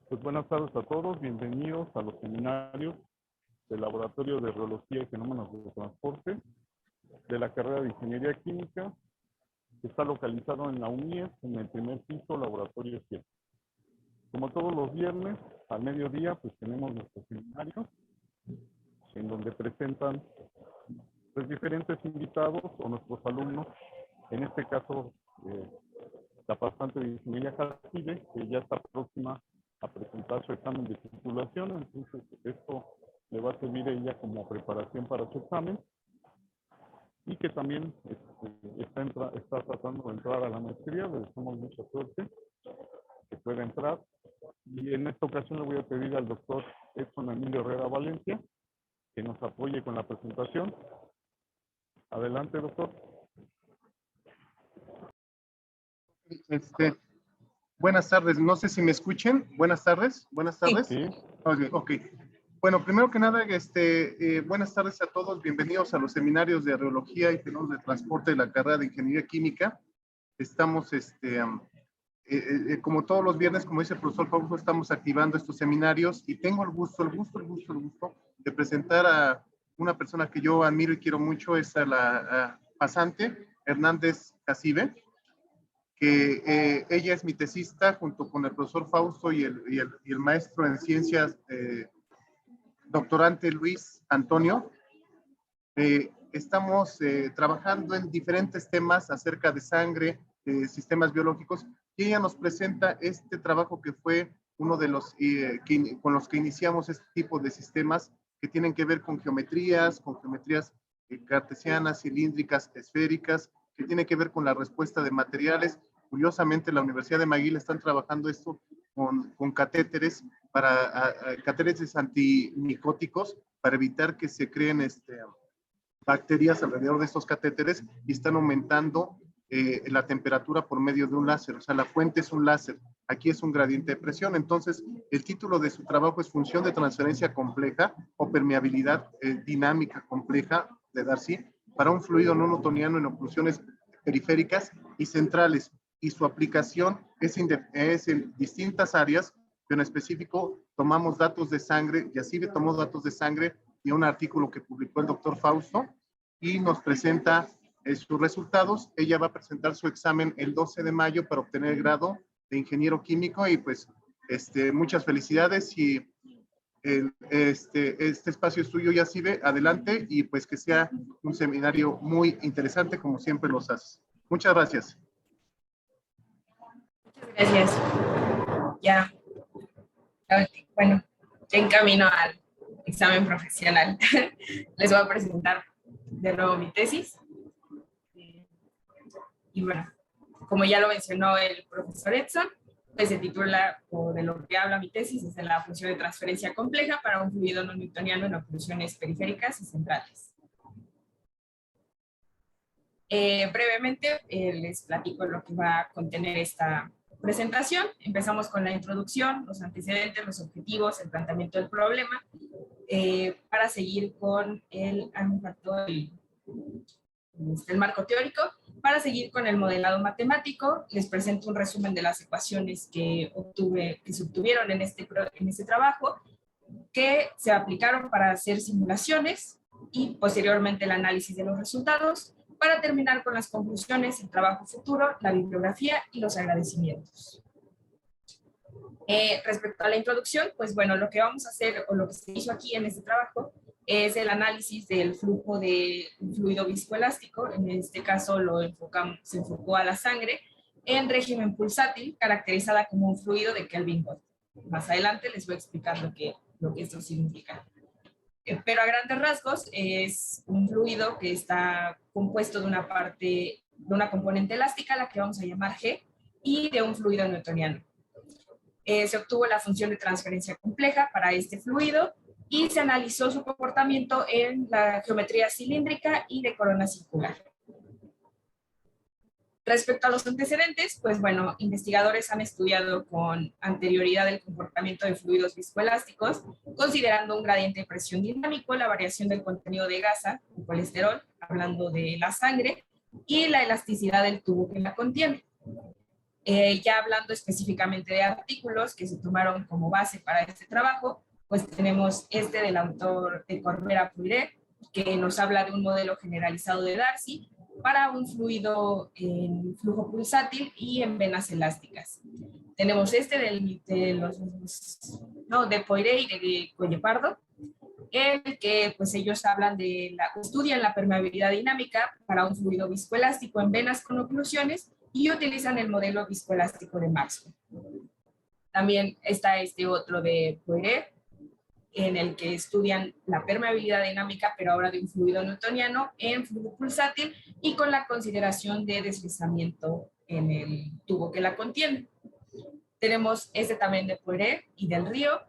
Pues buenas tardes a todos, bienvenidos a los seminarios del Laboratorio de Rheología y Fenómenos de Transporte de la carrera de Ingeniería Química, que está localizado en la UNIES, en el primer piso, Laboratorio 7. Como todos los viernes, al mediodía, pues tenemos nuestros seminarios, en donde presentan pues, diferentes invitados o nuestros alumnos, en este caso, la pasante de Ingeniería Jacibe, que ya está próxima a presentar su examen de titulación, entonces esto le va a servir a ella como preparación para su examen, y que también está tratando de entrar a la maestría. Le deseamos mucha suerte, que pueda entrar, y en esta ocasión le voy a pedir al doctor Edson Emilio Herrera Valencia que nos apoye con la presentación. Adelante, doctor. Buenas tardes, no sé si me escuchen. Buenas tardes. Sí. Ok. Bueno, primero que nada, buenas tardes a todos. Bienvenidos a los seminarios de Rheología y Fenómenos de Transporte de la carrera de Ingeniería Química. Estamos, como todos los viernes, como dice el profesor Fausto, estamos activando estos seminarios y tengo el gusto de presentar a una persona que yo admiro y quiero mucho, es a la pasante Hernández Jacibe, que ella es mi tesista junto con el profesor Fausto y el maestro en ciencias, doctorante Luis Antonio. Estamos trabajando en diferentes temas acerca de sangre, sistemas biológicos, y ella nos presenta este trabajo que fue uno de los con los que iniciamos este tipo de sistemas que tienen que ver con geometrías cartesianas, cilíndricas, esféricas, que tiene que ver con la respuesta de materiales. Curiosamente, la Universidad de McGill están trabajando esto con catéteres, catéteres antimicóticos, para evitar que se creen bacterias alrededor de estos catéteres, y están aumentando la temperatura por medio de un láser. O sea, la fuente es un láser, aquí es un gradiente de presión. Entonces, el título de su trabajo es Función de transferencia compleja o permeabilidad dinámica compleja de Darcy para un fluido no newtoniano en oclusiones periféricas y centrales, y su aplicación es en distintas áreas, pero en específico tomamos datos de sangre, y así tomó datos de sangre y un artículo que publicó el doctor Fausto, y nos presenta sus resultados. Ella va a presentar su examen el 12 de mayo para obtener el grado de ingeniero químico, y pues muchas felicidades, y este espacio es tuyo, Jacibe, adelante, y pues que sea un seminario muy interesante como siempre los haces. Muchas gracias. Muchas gracias. Ya, bueno, ya en camino al examen profesional. Les voy a presentar de nuevo mi tesis. Y bueno, como ya lo mencionó el profesor Edson, pues se titula, o de lo que habla mi tesis, es de la función de transferencia compleja para un fluido no newtoniano en oclusiones periféricas y centrales. Brevemente les platico lo que va a contener esta presentación. Empezamos con la introducción, los antecedentes, los objetivos, el planteamiento del problema, para seguir con el marco teórico. Para seguir con el modelado matemático, les presento un resumen de las ecuaciones que se obtuvieron en este trabajo, que se aplicaron para hacer simulaciones, y posteriormente el análisis de los resultados, para terminar con las conclusiones, el trabajo futuro, la bibliografía y los agradecimientos. Respecto a la introducción, pues bueno, lo que vamos a hacer, o lo que se hizo aquí en este trabajo, es el análisis del flujo de un fluido viscoelástico. En este caso se enfocó a la sangre en régimen pulsátil, caracterizada como un fluido de Kelvin-Bott. Más adelante les voy a explicar lo que esto significa. Pero a grandes rasgos es un fluido que está compuesto de una componente elástica, la que vamos a llamar G, y de un fluido newtoniano. Se obtuvo la función de transferencia compleja para este fluido, y se analizó su comportamiento en la geometría cilíndrica y de corona circular. Respecto a los antecedentes, pues bueno, investigadores han estudiado con anterioridad el comportamiento de fluidos viscoelásticos, considerando un gradiente de presión dinámico, la variación del contenido de gasa, el colesterol, hablando de la sangre, y la elasticidad del tubo que la contiene. Ya hablando específicamente de artículos que se tomaron como base para este trabajo, pues tenemos este del autor de Corbera Poiré, que nos habla de un modelo generalizado de Darcy para un fluido en flujo pulsátil y en venas elásticas. Tenemos este de Poiré y de Cuellepardo, en el que pues ellos hablan estudian la permeabilidad dinámica para un fluido viscoelástico en venas con oclusiones y utilizan el modelo viscoelástico de Maxwell. También está este otro de Poiré, en el que estudian la permeabilidad dinámica, pero ahora de un fluido newtoniano en flujo pulsátil y con la consideración de deslizamiento en el tubo que la contiene. Tenemos este también de Poiré y del Río,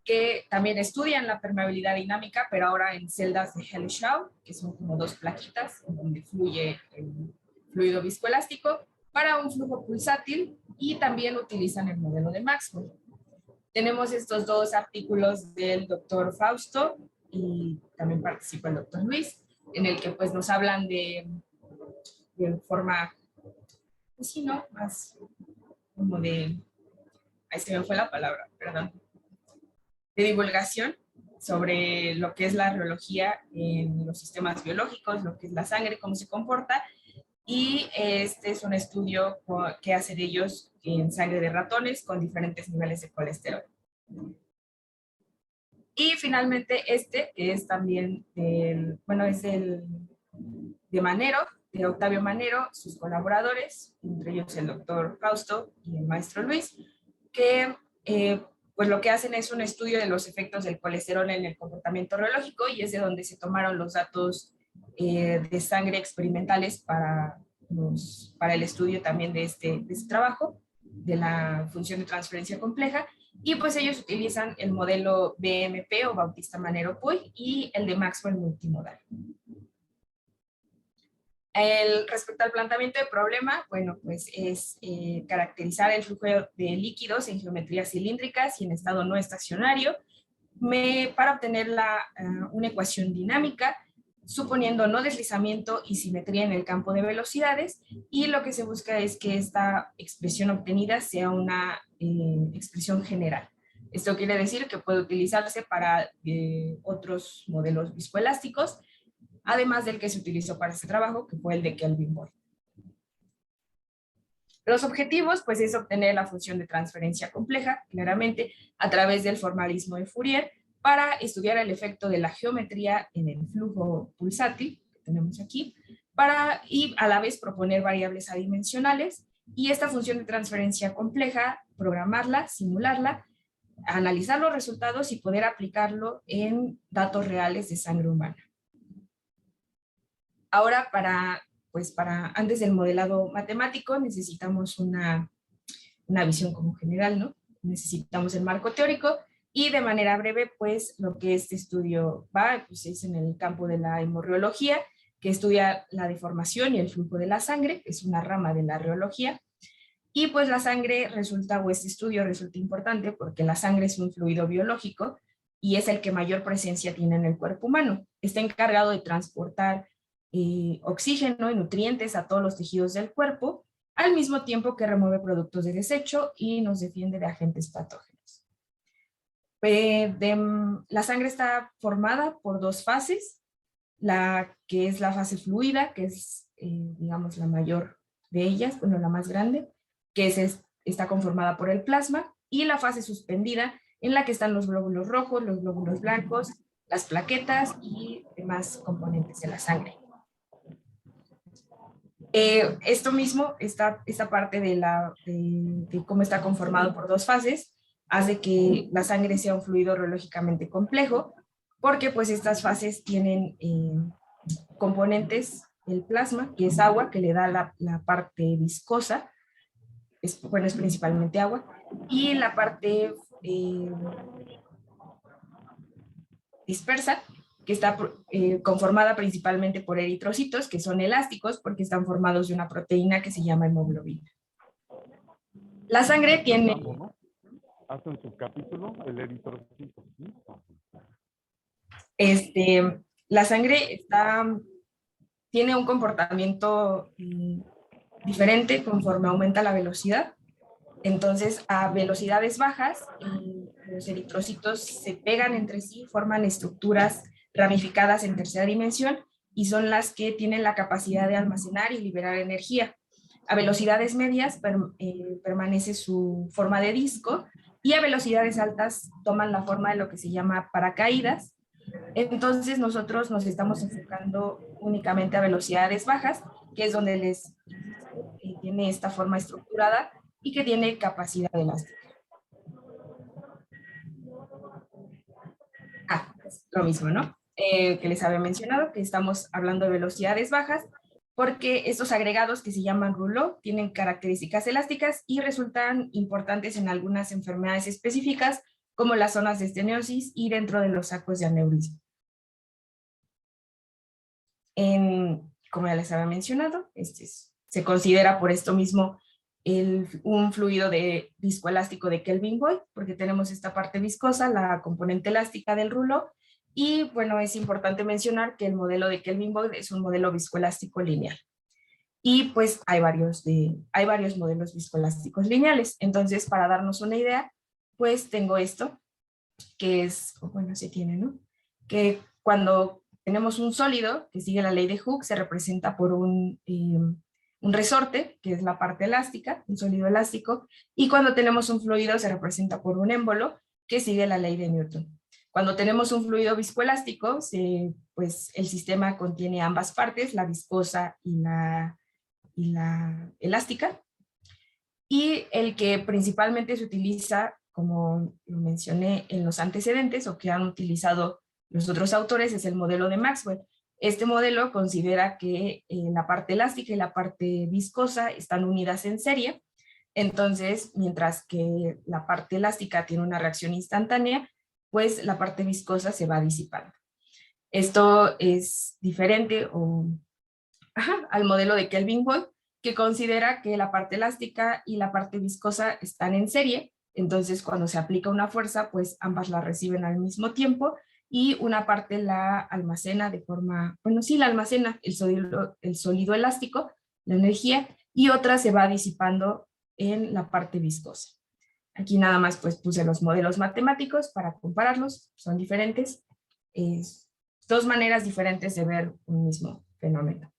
que también estudian la permeabilidad dinámica, pero ahora en celdas de Helleshow, que son como dos plaquitas donde fluye el fluido viscoelástico, para un flujo pulsátil, y también utilizan el modelo de Maxwell. Tenemos estos dos artículos del doctor Fausto y también participa el doctor Luis, en el que pues nos hablan de forma, pues sí, ¿no? Más como de, ahí se me fue la palabra, perdón, de divulgación sobre lo que es la reología en los sistemas biológicos, lo que es la sangre, cómo se comporta, y este es un estudio que hacen ellos en sangre de ratones con diferentes niveles de colesterol. Y finalmente este, que es también de Manero, de Octavio Manero, sus colaboradores, entre ellos el doctor Fausto y el maestro Luis, que pues lo que hacen es un estudio de los efectos del colesterol en el comportamiento reológico, y es de donde se tomaron los datos de sangre experimentales para el estudio también de este trabajo, de la función de transferencia compleja, y pues ellos utilizan el modelo BMP o Bautista-Manero-Puig y el de Maxwell multimodal. Respecto al planteamiento de problema, bueno, pues es caracterizar el flujo de líquidos en geometrías cilíndricas y en estado no estacionario para obtener una ecuación dinámica, suponiendo no deslizamiento y simetría en el campo de velocidades, y lo que se busca es que esta expresión obtenida sea una expresión general. Esto quiere decir que puede utilizarse para otros modelos viscoelásticos, además del que se utilizó para este trabajo, que fue el de Kelvin Boyd. Los objetivos, pues, es obtener la función de transferencia compleja, claramente, a través del formalismo de Fourier, para estudiar el efecto de la geometría en el flujo pulsátil, que tenemos aquí, y a la vez proponer variables adimensionales, y esta función de transferencia compleja, programarla, simularla, analizar los resultados y poder aplicarlo en datos reales de sangre humana. Ahora, antes del modelado matemático, necesitamos una visión como general, ¿no? Necesitamos el marco teórico, y de manera breve, pues lo que este estudio pues es en el campo de la hemorreología, que estudia la deformación y el flujo de la sangre, es una rama de la reología, y pues la sangre este estudio resulta importante porque la sangre es un fluido biológico y es el que mayor presencia tiene en el cuerpo humano. Está encargado de transportar oxígeno y nutrientes a todos los tejidos del cuerpo, al mismo tiempo que remueve productos de desecho y nos defiende de agentes patógenos. La sangre está formada por dos fases, que es la fase fluida, que es, digamos, la mayor de ellas, bueno, la más grande, que está conformada por el plasma, y la fase suspendida, en la que están los glóbulos rojos, los glóbulos blancos, las plaquetas y demás componentes de la sangre. Esto mismo, esta parte de cómo está conformado por dos fases, hace que la sangre sea un fluido reológicamente complejo, porque pues estas fases tienen componentes, el plasma, que es agua, que le da la parte viscosa, es principalmente agua, y la parte dispersa, que está conformada principalmente por eritrocitos, que son elásticos porque están formados de una proteína que se llama hemoglobina. La sangre tiene... Hacen su capítulo, el eritrocito. La sangre tiene un comportamiento diferente conforme aumenta la velocidad. Entonces, a velocidades bajas, los eritrocitos se pegan entre sí, forman estructuras ramificadas en tercera dimensión y son las que tienen la capacidad de almacenar y liberar energía. A velocidades medias permanece su forma de disco y a velocidades altas toman la forma de lo que se llama paracaídas. Entonces nosotros nos estamos enfocando únicamente a velocidades bajas, que es donde tiene esta forma estructurada y que tiene capacidad elástica. Es lo mismo, ¿no? Que les había mencionado, que estamos hablando de velocidades bajas, porque estos agregados que se llaman rouleaux tienen características elásticas y resultan importantes en algunas enfermedades específicas, como las zonas de esteniosis y dentro de los sacos de aneurisma. Como ya les había mencionado, se considera por esto mismo un fluido de viscoelástico de Kelvin-Boyd, porque tenemos esta parte viscosa, la componente elástica del rouleau, y bueno, es importante mencionar que el modelo de Kelvin-Boyd es un modelo viscoelástico lineal. Y pues hay varios modelos viscoelásticos lineales. Entonces, para darnos una idea, pues tengo esto, que es, bueno, se tiene, ¿no? Que cuando tenemos un sólido que sigue la ley de Hooke, se representa por un resorte, que es la parte elástica, un sólido elástico, y cuando tenemos un fluido se representa por un émbolo, que sigue la ley de Newton. Cuando tenemos un fluido viscoelástico, pues el sistema contiene ambas partes, la viscosa y la elástica, y el que principalmente se utiliza, como lo mencioné en los antecedentes, o que han utilizado los otros autores, es el modelo de Maxwell. Este modelo considera que la parte elástica y la parte viscosa están unidas en serie, entonces, mientras que la parte elástica tiene una reacción instantánea, pues la parte viscosa se va disipando. Esto es diferente al modelo de Kelvin-Boyd, que considera que la parte elástica y la parte viscosa están en serie, entonces cuando se aplica una fuerza, pues ambas la reciben al mismo tiempo, y una parte la almacena de forma, bueno, sí, la almacena el sólido elástico, la energía, y otra se va disipando en la parte viscosa. Aquí nada más pues puse los modelos matemáticos para compararlos, son diferentes, dos maneras diferentes de ver un mismo fenómeno.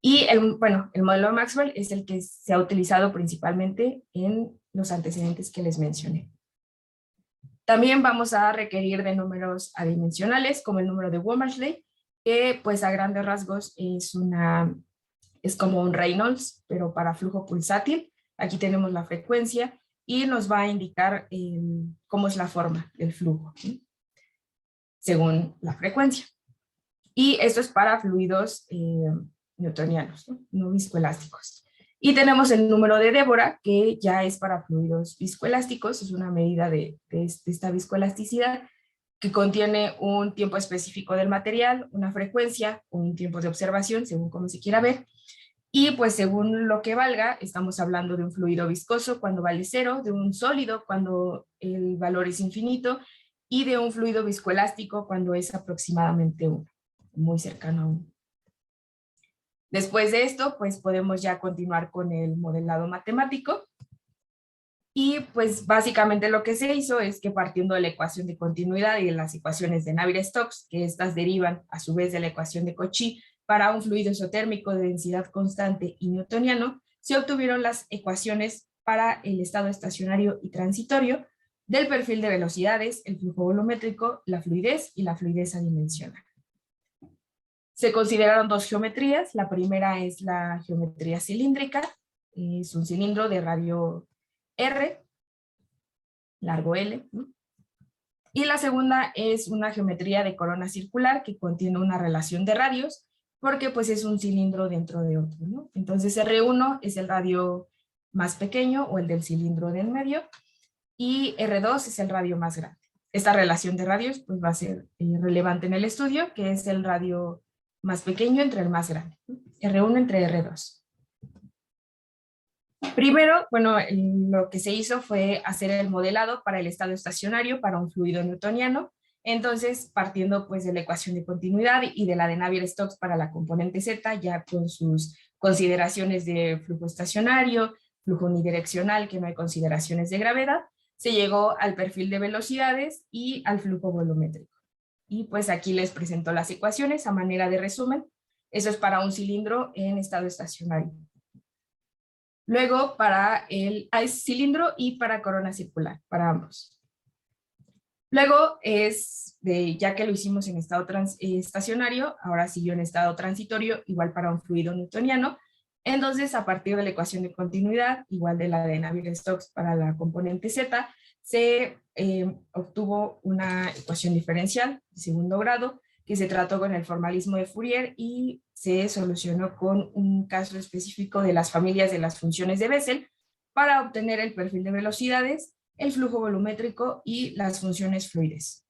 Y el modelo de Maxwell es el que se ha utilizado principalmente en los antecedentes que les mencioné. También vamos a requerir de números adimensionales, como el número de Womersley, que pues a grandes rasgos es como un Reynolds, pero para flujo pulsátil. Aquí tenemos la frecuencia y nos va a indicar cómo es la forma del flujo, ¿sí?, según la frecuencia. Y esto es para fluidos newtonianos, no viscoelásticos. Y tenemos el número de Débora, que ya es para fluidos viscoelásticos, es una medida de esta viscoelasticidad, que contiene un tiempo específico del material, una frecuencia, un tiempo de observación, según como se quiera ver, y pues según lo que valga, estamos hablando de un fluido viscoso cuando vale 0, de un sólido cuando el valor es infinito, y de un fluido viscoelástico cuando es aproximadamente 1, muy cercano a 1. Después de esto, pues podemos ya continuar con el modelado matemático. Y pues básicamente lo que se hizo es que, partiendo de la ecuación de continuidad y de las ecuaciones de Navier-Stokes, que estas derivan a su vez de la ecuación de Cauchy para un fluido isotérmico de densidad constante y newtoniano, se obtuvieron las ecuaciones para el estado estacionario y transitorio del perfil de velocidades, el flujo volumétrico, la fluidez y la fluidez adimensional. Se consideraron dos geometrías. La primera es la geometría cilíndrica, es un cilindro de radio R, largo L, ¿no? Y la segunda es una geometría de corona circular que contiene una relación de radios, porque pues es un cilindro dentro de otro, ¿no? Entonces R1 es el radio más pequeño o el del cilindro del medio, y R2 es el radio más grande. Esta relación de radios pues va a ser relevante en el estudio, que es el radio más pequeño entre el más grande, ¿no? R1 entre R2. Primero, bueno, lo que se hizo fue hacer el modelado para el estado estacionario para un fluido newtoniano. Entonces, partiendo pues de la ecuación de continuidad y de la de Navier-Stokes para la componente Z, ya con sus consideraciones de flujo estacionario, flujo unidireccional, que no hay consideraciones de gravedad, se llegó al perfil de velocidades y al flujo volumétrico. Y pues aquí les presento las ecuaciones a manera de resumen. Eso es para un cilindro en estado estacionario. Luego para el cilindro y para corona circular, para ambos. Luego ya que lo hicimos en estado estacionario, ahora siguió en estado transitorio, igual para un fluido newtoniano. Entonces, a partir de la ecuación de continuidad, igual de la de Navier-Stokes para la componente Z, se obtuvo una ecuación diferencial de segundo grado, que se trató con el formalismo de Fourier y se solucionó con un caso específico de las familias de las funciones de Bessel para obtener el perfil de velocidades, el flujo volumétrico y las funciones fluides,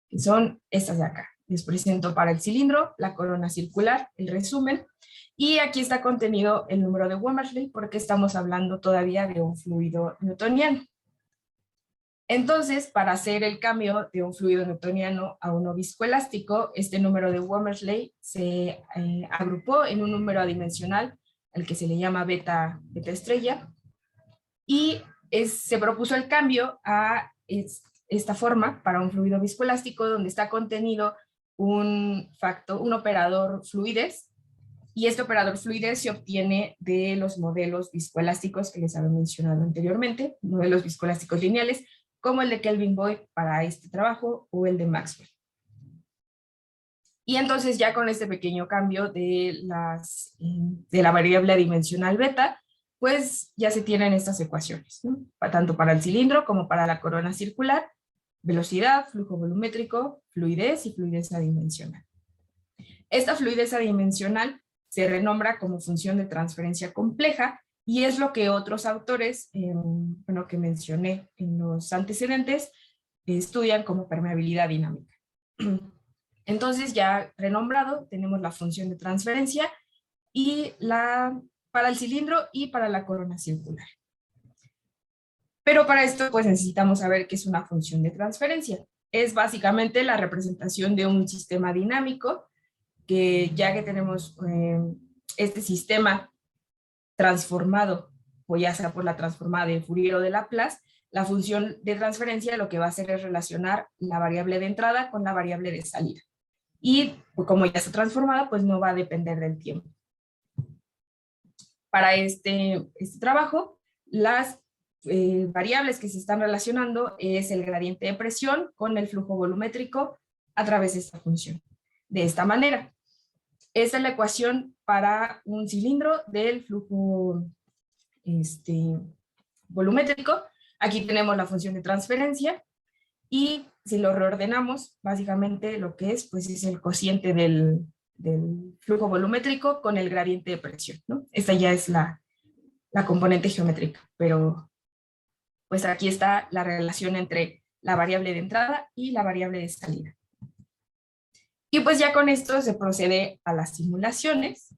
que son estas de acá. Les presento para el cilindro, la corona circular, el resumen, y aquí está contenido el número de Womersley porque estamos hablando todavía de un fluido newtoniano. Entonces, para hacer el cambio de un fluido newtoniano a uno viscoelástico, este número de Womersley se agrupó en un número adimensional al que se le llama beta estrella, y se propuso el cambio a esta forma para un fluido viscoelástico donde está contenido un operador fluidez, y este operador fluidez se obtiene de los modelos viscoelásticos que les había mencionado anteriormente, modelos viscoelásticos lineales, como el de Kelvin Boyd para este trabajo o el de Maxwell. Y entonces ya con este pequeño cambio de la variable adimensional beta, pues ya se tienen estas ecuaciones, ¿no? Tanto para el cilindro como para la corona circular, velocidad, flujo volumétrico, fluidez y fluidez adimensional. Esta fluidez adimensional se renombra como función de transferencia compleja y es lo que otros autores, que mencioné en los antecedentes, estudian como permeabilidad dinámica. Entonces, ya renombrado, tenemos la función de transferencia y para el cilindro y para la corona circular. Pero para esto, pues necesitamos saber qué es una función de transferencia. Es básicamente la representación de un sistema dinámico que, ya que tenemos este sistema transformado, o ya sea por la transformada de Fourier o de Laplace, la función de transferencia lo que va a hacer es relacionar la variable de entrada con la variable de salida. Y como ya está transformada, pues no va a depender del tiempo. Para este trabajo, las variables que se están relacionando es el gradiente de presión con el flujo volumétrico a través de esta función. De esta manera, esta es la ecuación para un cilindro del flujo volumétrico. Aquí tenemos la función de transferencia y si lo reordenamos, básicamente lo que es, pues es el cociente del flujo volumétrico con el gradiente de presión, ¿no? Esta ya es la componente geométrica, pero pues aquí está la relación entre la variable de entrada y la variable de salida. Y pues ya con esto se procede a las simulaciones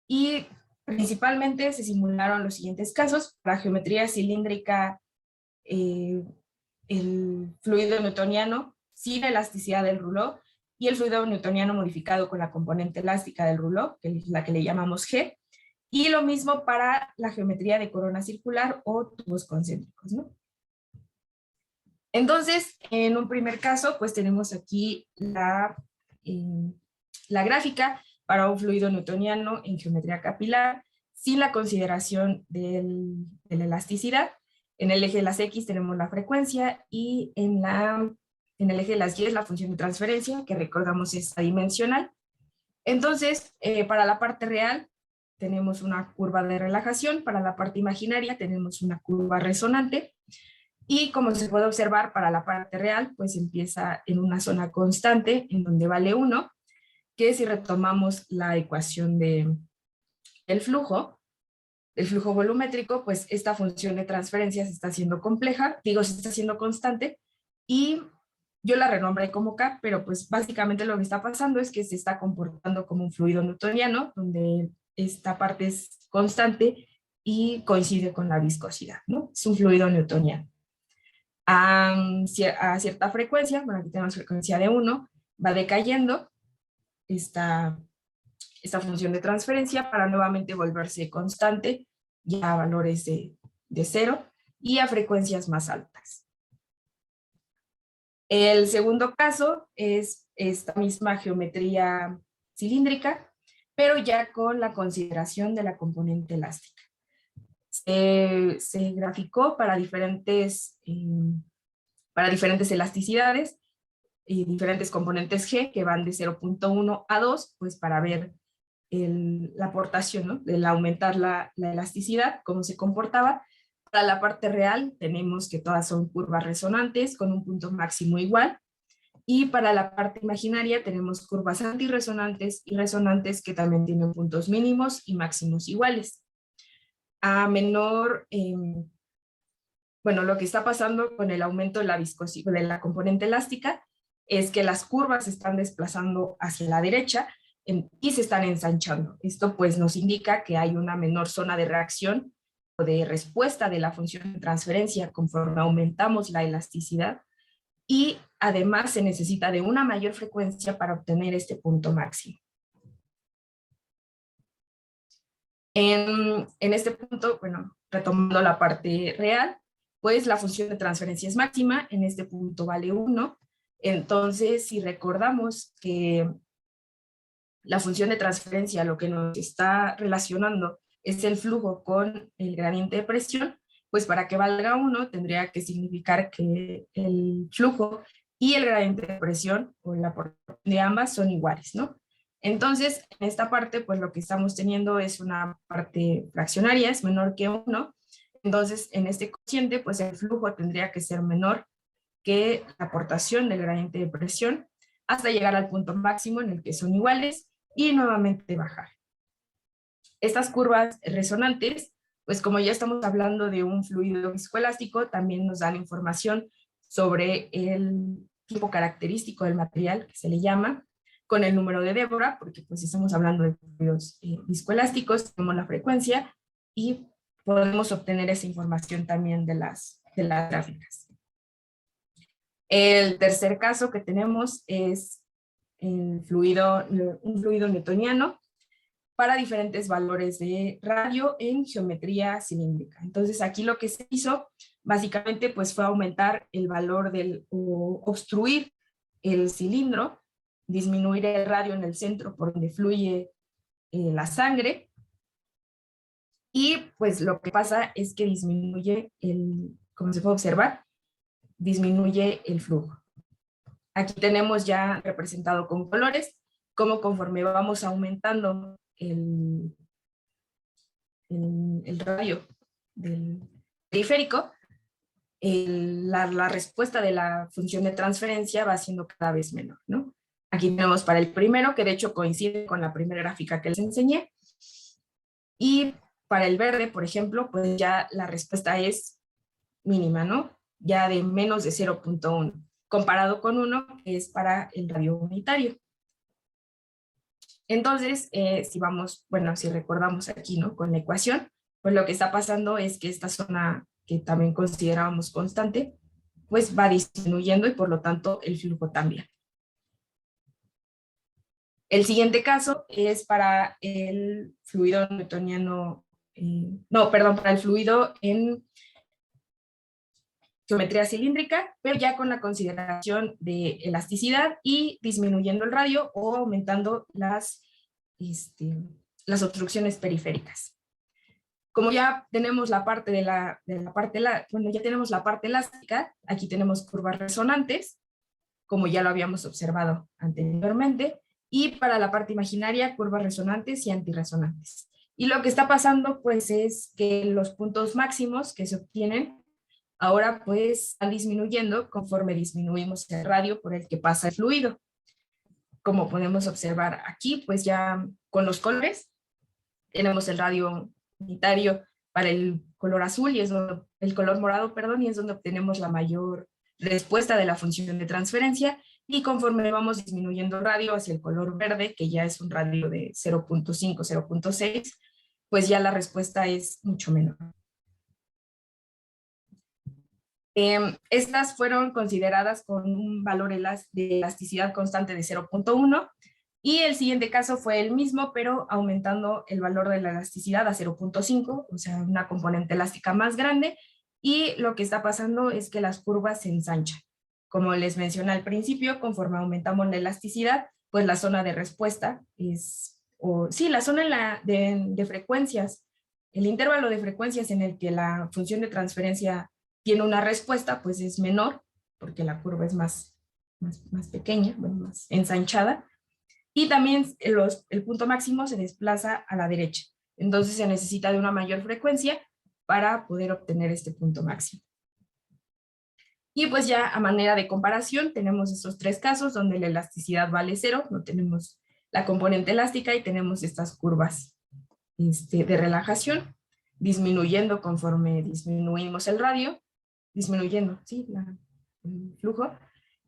y principalmente se simularon los siguientes casos. Para geometría cilíndrica, el fluido newtoniano sin elasticidad del rouleau y el fluido newtoniano modificado con la componente elástica del rouleau, que es la que le llamamos G, y lo mismo para la geometría de corona circular o tubos concéntricos, ¿no? Entonces, en un primer caso, pues tenemos aquí la gráfica para un fluido newtoniano en geometría capilar, sin la consideración de la elasticidad. En el eje de las X tenemos la frecuencia y en el eje de las Y es la función de transferencia, que recordamos es adimensional. Entonces, para la parte real tenemos una curva de relajación, para la parte imaginaria tenemos una curva resonante, y como se puede observar para la parte real, pues empieza en una zona constante en donde vale 1, que si retomamos la ecuación del flujo volumétrico, pues esta función de transferencia se está haciendo compleja, se está haciendo constante, y yo la renombré como K, pero pues básicamente lo que está pasando es que se está comportando como un fluido newtoniano, donde esta parte es constante y coincide con la viscosidad, ¿no? Es un fluido newtoniano. A cierta frecuencia, bueno, aquí tenemos frecuencia de 1, va decayendo esta esta función de transferencia para nuevamente volverse constante ya a valores de 0 y a frecuencias más altas. El segundo caso es esta misma geometría cilíndrica, pero ya con la consideración de la componente elástica. Se graficó para diferentes elasticidades y diferentes componentes G que van de 0.1 a 2, pues para ver la aportación, ¿no? Del aumentar la elasticidad, cómo se comportaba. Para la parte real tenemos que todas son curvas resonantes con un punto máximo igual. Y para la parte imaginaria tenemos curvas antirresonantes y resonantes que también tienen puntos mínimos y máximos iguales. A menor, bueno, lo que está pasando con el aumento de la viscosidad de la componente elástica es que las curvas se están desplazando hacia la derecha y se están ensanchando. Esto pues nos indica que hay una menor zona de reacción o de respuesta de la función de transferencia conforme aumentamos la elasticidad, y además se necesita de una mayor frecuencia para obtener este punto máximo. En este punto, bueno, retomando la parte real, pues la función de transferencia es máxima, en este punto vale 1. Entonces, si recordamos que la función de transferencia lo que nos está relacionando es el flujo con el gradiente de presión, pues para que valga 1 tendría que significar que el flujo y el gradiente de presión o la proporción de ambas son iguales, ¿no? Entonces, en esta parte, pues lo que estamos teniendo es una parte fraccionaria, es menor que 1. Entonces, en este cociente, pues el flujo tendría que ser menor que la aportación del gradiente de presión hasta llegar al punto máximo en el que son iguales y nuevamente bajar. Estas curvas resonantes, pues como ya estamos hablando de un fluido viscoelástico, también nos dan información sobre el tipo característico del material, que se le llama, con el número de Débora, porque pues estamos hablando de fluidos viscoelásticos, tenemos la frecuencia y podemos obtener esa información también de las gráficas. El tercer caso que tenemos es un fluido newtoniano para diferentes valores de radio en geometría cilíndrica. Entonces aquí lo que se hizo básicamente pues fue aumentar el valor o obstruir el cilindro, disminuir el radio en el centro por donde fluye la sangre, y pues lo que pasa es que disminuye como se puede observar, disminuye el flujo. Aquí tenemos ya representado con colores cómo conforme vamos aumentando el radio del periférico, la respuesta de la función de transferencia va siendo cada vez menor, ¿no? Aquí tenemos para el primero, que de hecho coincide con la primera gráfica que les enseñé, y para el verde, por ejemplo, pues ya la respuesta es mínima, ¿no? Ya de menos de 0.1, comparado con 1, que es para el radio unitario. Entonces, si recordamos aquí, ¿no? Con la ecuación, pues lo que está pasando es que esta zona que también considerábamos constante, pues va disminuyendo y por lo tanto el flujo también. El siguiente caso es para el fluido newtoniano, para el fluido en geometría cilíndrica, pero ya con la consideración de elasticidad y disminuyendo el radio o aumentando las obstrucciones periféricas. Como ya tenemos la parte ya tenemos la parte elástica, aquí tenemos curvas resonantes, como ya lo habíamos observado anteriormente, y para la parte imaginaria, curvas resonantes y antirresonantes. Y lo que está pasando, pues, es que los puntos máximos que se obtienen ahora pues están disminuyendo conforme disminuimos el radio por el que pasa el fluido. Como podemos observar aquí, pues ya con los colores, tenemos el radio unitario para el color azul, el color morado, perdón, y es donde obtenemos la mayor respuesta de la función de transferencia, y conforme vamos disminuyendo el radio hacia el color verde, que ya es un radio de 0.5, 0.6, pues ya la respuesta es mucho menor. Estas fueron consideradas con un valor de elasticidad constante de 0.1, Y el siguiente caso fue el mismo, pero aumentando el valor de la elasticidad a 0.5, o sea, una componente elástica más grande, y lo que está pasando es que las curvas se ensanchan. Como les mencioné al principio, conforme aumentamos la elasticidad, pues la zona de respuesta la zona de frecuencias, el intervalo de frecuencias en el que la función de transferencia tiene una respuesta, pues es menor, porque la curva es más pequeña, bueno, más ensanchada, y también el punto máximo se desplaza a la derecha. Entonces se necesita de una mayor frecuencia para poder obtener este punto máximo. Y pues ya a manera de comparación tenemos estos tres casos donde la elasticidad vale 0, no tenemos la componente elástica y tenemos estas curvas de relajación disminuyendo conforme disminuimos el radio, disminuyendo, ¿sí? El flujo.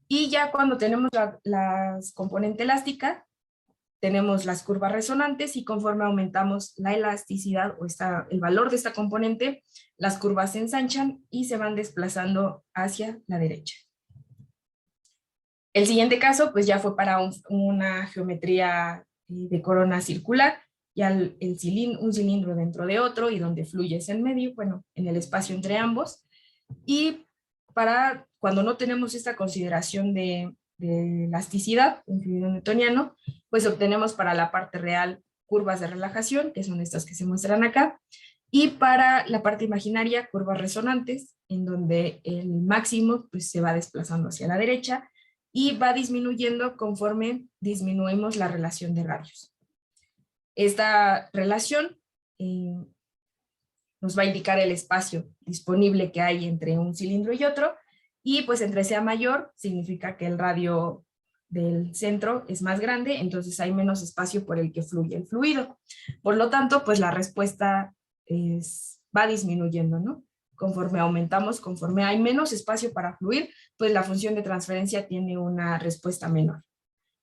Y ya cuando tenemos la componente elástica, tenemos las curvas resonantes y conforme aumentamos la elasticidad o el valor de esta componente, las curvas se ensanchan y se van desplazando hacia la derecha. El siguiente caso pues ya fue para una geometría de corona circular, ya un cilindro dentro de otro y donde fluye es en medio, bueno, en el espacio entre ambos. Y para cuando no tenemos esta consideración de elasticidad, un fluido newtoniano, pues obtenemos para la parte real curvas de relajación, que son estas que se muestran acá, y para la parte imaginaria, curvas resonantes, en donde el máximo pues, se va desplazando hacia la derecha y va disminuyendo conforme disminuimos la relación de radios. Esta relación nos va a indicar el espacio disponible que hay entre un cilindro y otro, y pues entre sea mayor, significa que el radio del centro es más grande, entonces hay menos espacio por el que fluye el fluido. Por lo tanto, pues la respuesta va disminuyendo, ¿no? Conforme aumentamos, conforme hay menos espacio para fluir, pues la función de transferencia tiene una respuesta menor,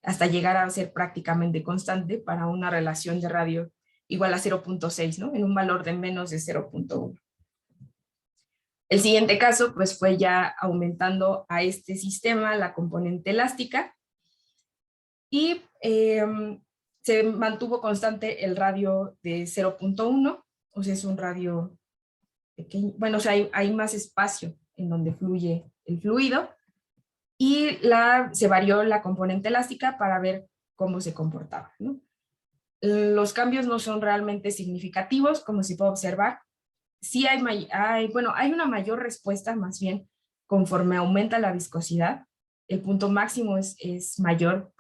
hasta llegar a ser prácticamente constante para una relación de radio igual a 0.6, ¿no? En un valor de menos de 0.1. El siguiente caso, pues fue ya aumentando a este sistema la componente elástica y se mantuvo constante el radio de 0.1, o sea, es un radio pequeño, bueno, o sea, hay más espacio en donde fluye el fluido y se varió la componente elástica para ver cómo se comportaba, ¿no? Los cambios no son realmente significativos, como se puede observar. Sí hay una mayor respuesta, más bien, conforme aumenta la viscosidad. El punto máximo es mayor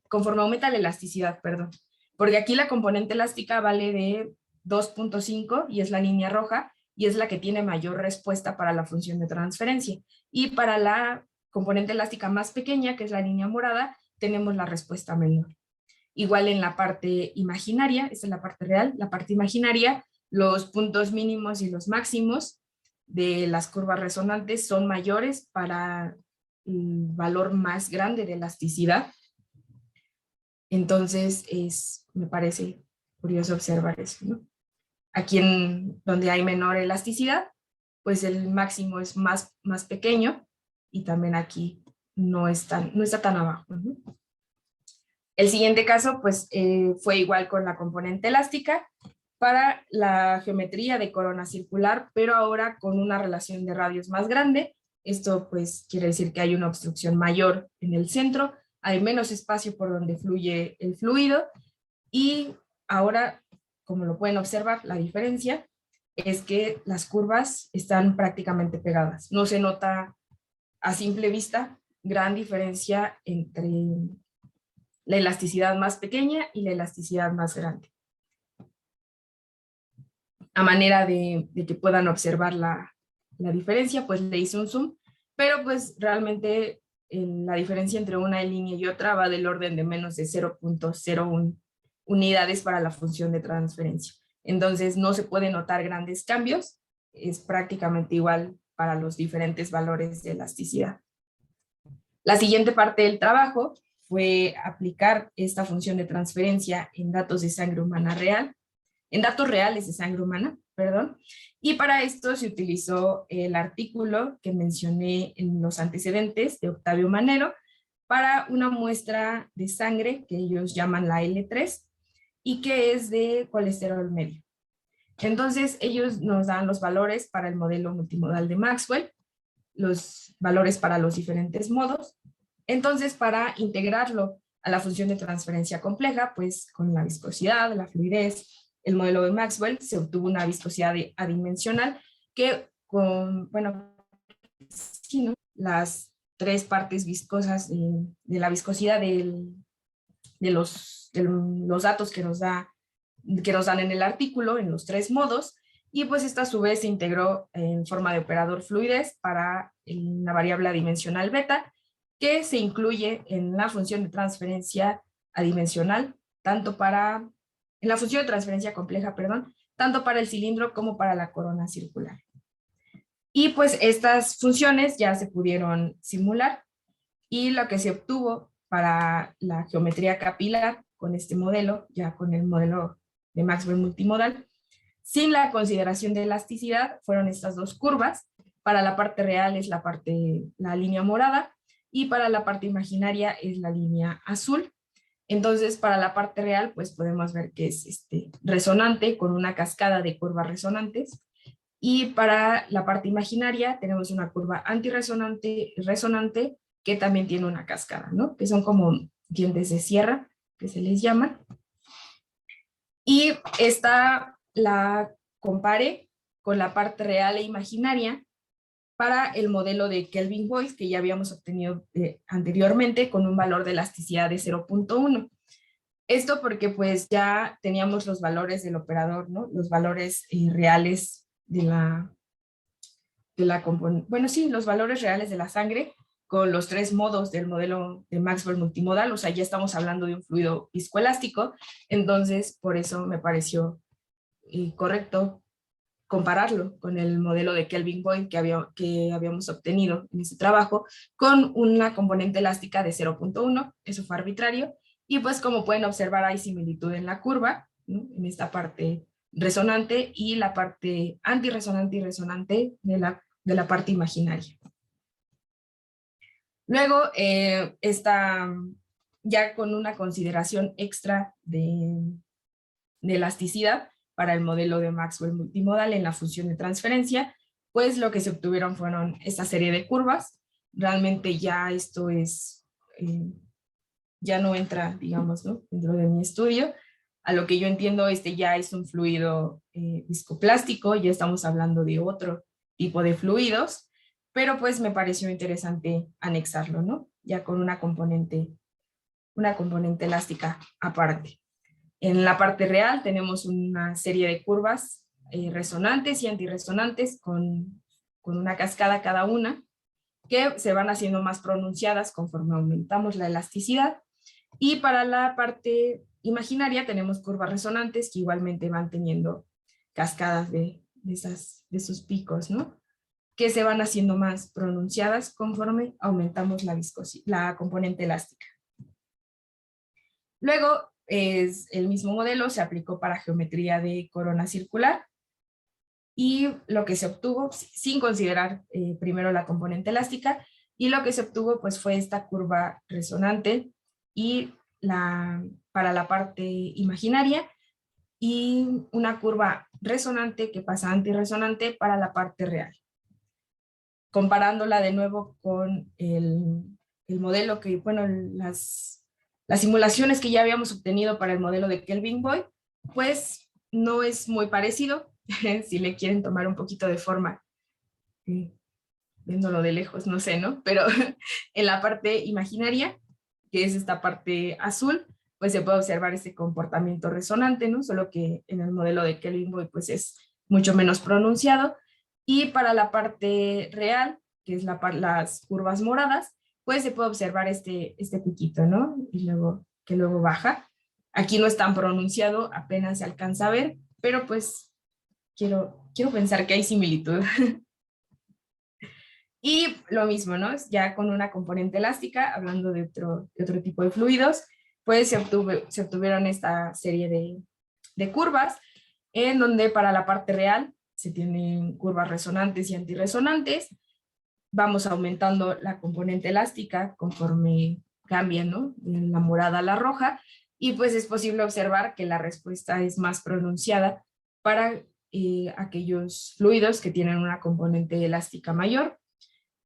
conforme aumenta la elasticidad, perdón. Porque aquí la componente elástica vale de 2.5 y es la línea roja, y es la que tiene mayor respuesta para la función de transferencia. Y para la componente elástica más pequeña, que es la línea morada, tenemos la respuesta menor. Igual en la parte imaginaria, esta es la parte real, la parte imaginaria, los puntos mínimos y los máximos de las curvas resonantes son mayores para el valor más grande de elasticidad. Entonces, me parece curioso observar eso, ¿no? Aquí donde hay menor elasticidad, pues el máximo es más pequeño y también aquí no está tan abajo, ¿no? El siguiente caso, pues, fue igual con la componente elástica para la geometría de corona circular, pero ahora con una relación de radios más grande. Esto, pues, quiere decir que hay una obstrucción mayor en el centro, hay menos espacio por donde fluye el fluido, y ahora, como lo pueden observar, la diferencia es que las curvas están prácticamente pegadas. No se nota a simple vista gran diferencia entre la elasticidad más pequeña y la elasticidad más grande. A manera de que puedan observar la diferencia, pues le hice un zoom, pero pues realmente la diferencia entre una línea y otra va del orden de menos de 0.01 unidades para la función de transferencia. Entonces no se pueden notar grandes cambios, es prácticamente igual para los diferentes valores de elasticidad. La siguiente parte del trabajo fue aplicar esta función de transferencia en datos de sangre humana real, en datos reales de sangre humana, perdón, y para esto se utilizó el artículo que mencioné en los antecedentes de Octavio Manero, para una muestra de sangre que ellos llaman la L3 y que es de colesterol medio. Entonces, ellos nos dan los valores para el modelo multimodal de Maxwell, los valores para los diferentes modos. Entonces, para integrarlo a la función de transferencia compleja, pues con la viscosidad, la fluidez, el modelo de Maxwell, se obtuvo una viscosidad adimensional que bueno, sí, ¿no? Las tres partes viscosas de la viscosidad de los datos que nos dan en el artículo, en los tres modos, y pues esta a su vez se integró en forma de operador fluidez para la variable adimensional beta, que se incluye en la función de transferencia adimensional, en la función de transferencia compleja, perdón, tanto para el cilindro como para la corona circular. Y pues estas funciones ya se pudieron simular, y lo que se obtuvo para la geometría capilar con este modelo, ya con el modelo de Maxwell multimodal, sin la consideración de elasticidad, fueron estas dos curvas. Para la parte real es la línea morada, y para la parte imaginaria es la línea azul. Entonces, para la parte real, pues podemos ver que es resonante, con una cascada de curvas resonantes, y para la parte imaginaria tenemos una curva antirresonante y resonante, que también tiene una cascada, ¿no? Que son como dientes de sierra, que se les llama. Y esta la comparé con la parte real e imaginaria para el modelo de Kelvin-Boyce que ya habíamos obtenido anteriormente, con un valor de elasticidad de 0.1. Esto porque pues ya teníamos los valores del operador, ¿no? Los valores reales de la componente, bueno, sí, los valores reales de la sangre con los tres modos del modelo de Maxwell multimodal. O sea, ya estamos hablando de un fluido viscoelástico, entonces por eso me pareció correcto compararlo con el modelo de Kelvin-Boyce que habíamos obtenido en este trabajo, con una componente elástica de 0.1, eso fue arbitrario, y pues como pueden observar hay similitud en la curva, ¿no? En esta parte resonante y la parte antirresonante y resonante de la parte imaginaria. Luego, ya con una consideración extra de elasticidad para el modelo de Maxwell multimodal en la función de transferencia, pues lo que se obtuvieron fueron esta serie de curvas. Realmente ya esto es, ya no entra, digamos, ¿no?, dentro de mi estudio. A lo que yo entiendo, ya es un fluido viscoplástico, ya estamos hablando de otro tipo de fluidos, pero pues me pareció interesante anexarlo, ¿no? Ya con una componente elástica aparte. En la parte real tenemos una serie de curvas resonantes y antirresonantes con una cascada cada una, que se van haciendo más pronunciadas conforme aumentamos la elasticidad. Y para la parte imaginaria tenemos curvas resonantes que igualmente van teniendo cascadas de esos picos, ¿no?, que se van haciendo más pronunciadas conforme aumentamos la componente elástica. Luego, el mismo modelo se aplicó para geometría de corona circular, y lo que se obtuvo, sin considerar primero la componente elástica, y lo que se obtuvo pues fue esta curva resonante y para la parte imaginaria, y una curva resonante que pasa a antirresonante para la parte real. Comparándola de nuevo con el modelo que, bueno, las simulaciones que ya habíamos obtenido para el modelo de Kelvin-Boyce, pues no es muy parecido, si le quieren tomar un poquito de forma, viéndolo de lejos, no sé, ¿no? Pero en la parte imaginaria, que es esta parte azul, pues se puede observar este comportamiento resonante, ¿no? Solo que en el modelo de Kelvin-Boyce pues es mucho menos pronunciado. Y para la parte real, que es las curvas moradas, pues se puede observar este piquito, ¿no? Y que luego baja. Aquí no es tan pronunciado, apenas se alcanza a ver, pero pues quiero pensar que hay similitud. Y lo mismo, ¿no? Ya con una componente elástica, hablando de otro tipo de fluidos, pues se obtuvieron esta serie de curvas, en donde para la parte real se tienen curvas resonantes y antirresonantes. Vamos aumentando la componente elástica conforme cambia, ¿no? De la morada a la roja, y pues es posible observar que la respuesta es más pronunciada para aquellos fluidos que tienen una componente elástica mayor,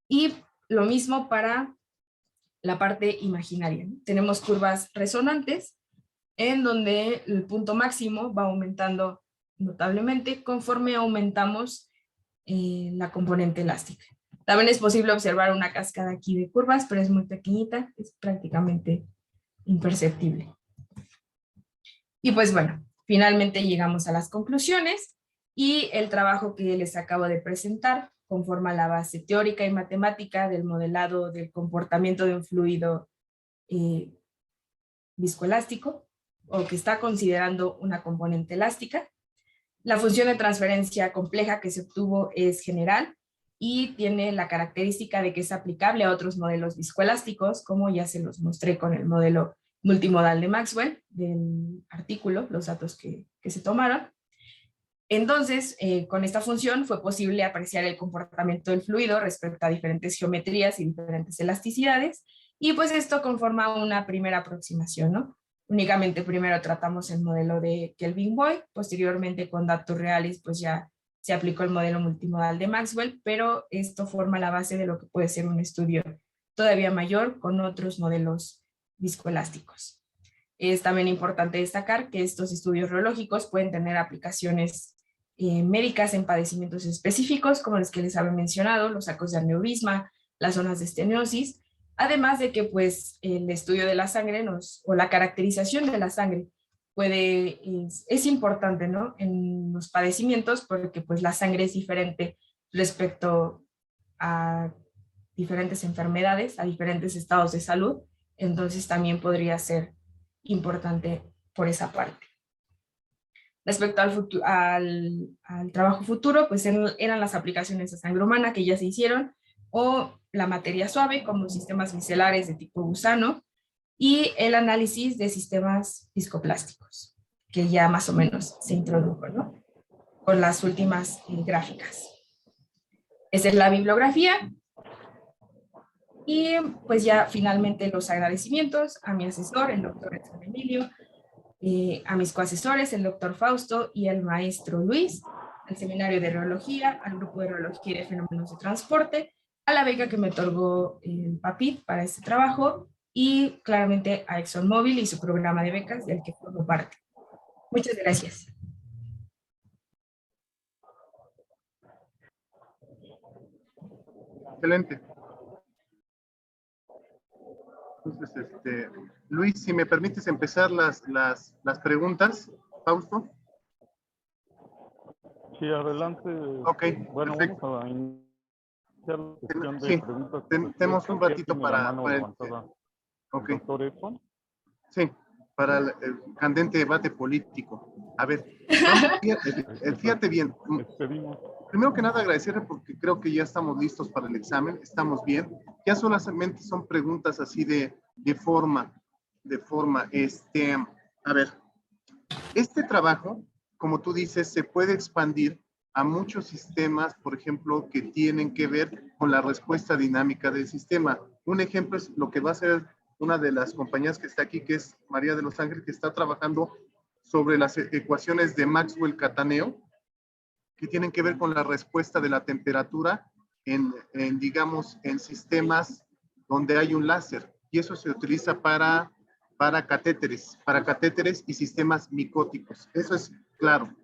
y lo mismo para la parte imaginaria, ¿no? Tenemos curvas resonantes en donde el punto máximo va aumentando notablemente conforme aumentamos la componente elástica. También es posible observar una cascada aquí de curvas, pero es muy pequeñita, es prácticamente imperceptible. Y pues bueno, finalmente llegamos a las conclusiones, y el trabajo que les acabo de presentar conforma la base teórica y matemática del modelado del comportamiento de un fluido viscoelástico, o que está considerando una componente elástica. La función de transferencia compleja que se obtuvo es general y tiene la característica de que es aplicable a otros modelos viscoelásticos, como ya se los mostré con el modelo multimodal de Maxwell, del artículo, los datos que se tomaron. Entonces, con esta función fue posible apreciar el comportamiento del fluido respecto a diferentes geometrías y diferentes elasticidades, y pues esto conforma una primera aproximación, ¿no? Únicamente primero tratamos el modelo de Kelvin-Boy, posteriormente con datos reales pues ya se aplicó el modelo multimodal de Maxwell, pero esto forma la base de lo que puede ser un estudio todavía mayor con otros modelos viscoelásticos. Es también importante destacar que estos estudios reológicos pueden tener aplicaciones médicas en padecimientos específicos, como los que les había mencionado, los sacos de aneurisma, las zonas de estenosis, además de que pues el estudio de la sangre o la caracterización de la sangre es importante, ¿no? En los padecimientos, porque pues la sangre es diferente respecto a diferentes enfermedades, a diferentes estados de salud, entonces también podría ser importante por esa parte. Respecto al trabajo futuro, pues eran las aplicaciones de sangre humana que ya se hicieron, o la materia suave como sistemas micelares de tipo gusano, y el análisis de sistemas viscoplásticos, que ya más o menos se introdujo, ¿no? Con las últimas gráficas. Esa es la bibliografía. Y pues ya finalmente los agradecimientos a mi asesor, el doctor Edson Emilio, a mis coasesores, el doctor Fausto y el maestro Luis, al seminario de reología, al grupo de reología y de fenómenos de transporte, a la beca que me otorgó el PAPIT para este trabajo, y claramente a ExxonMobil y su programa de becas del que formo parte. Muchas gracias. Excelente. Entonces, Luis, si me permites empezar las preguntas, Fausto. Sí, adelante. Ok, bueno, perfecto. Vamos a iniciar la sesión de Sí, preguntas. tenemos un ratito para ok. Doctor Edson. Sí, para el candente debate político. A ver, fíjate bien. Primero que nada, agradecerle porque creo que ya estamos listos para el examen, estamos bien. Ya solamente son preguntas así de forma. A ver, este trabajo, como tú dices, se puede expandir a muchos sistemas, por ejemplo, que tienen que ver con la respuesta dinámica del sistema. Un ejemplo es lo que va a hacer una de las compañías que está aquí, que es María de los Ángeles, que está trabajando sobre las ecuaciones de Maxwell-Cataneo, que tienen que ver con la respuesta de la temperatura digamos, en sistemas donde hay un láser. Y eso se utiliza para catéteres y sistemas micóticos. Eso es claro.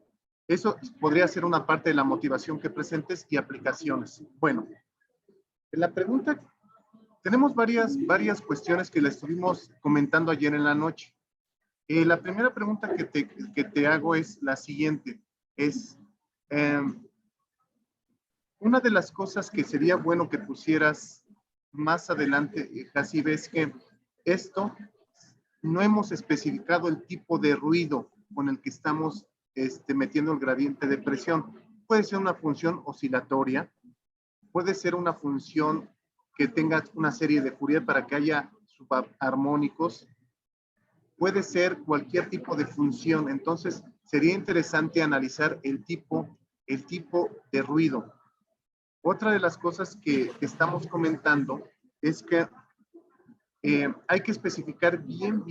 Eso podría ser una parte de la motivación que presentes y aplicaciones. Bueno, en la pregunta, tenemos varias cuestiones que le estuvimos comentando ayer en la noche. La primera pregunta que te hago es la siguiente. Una de las cosas que sería bueno que pusieras más adelante, Jacibe, ves que esto no hemos especificado el tipo de ruido con el que estamos metiendo el gradiente de presión. Puede ser una función oscilatoria, puede ser una función que tenga una serie de Fourier para que haya subarmónicos, puede ser cualquier tipo de función. Entonces, sería interesante analizar el tipo de ruido. Otra de las cosas que estamos comentando es que hay que especificar bien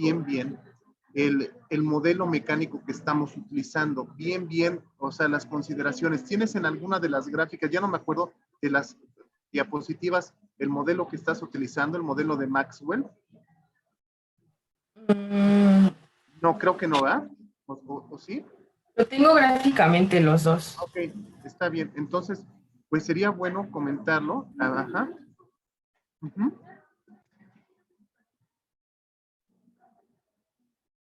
el modelo mecánico que estamos utilizando, bien, o sea, las consideraciones. ¿Tienes en alguna de las gráficas, ya no me acuerdo, de las diapositivas, el modelo que estás utilizando, el modelo de Maxwell? No, creo que no, ¿verdad? ¿O sí? Lo tengo gráficamente los dos. Ok, está bien. Entonces, pues sería bueno comentarlo. Ajá.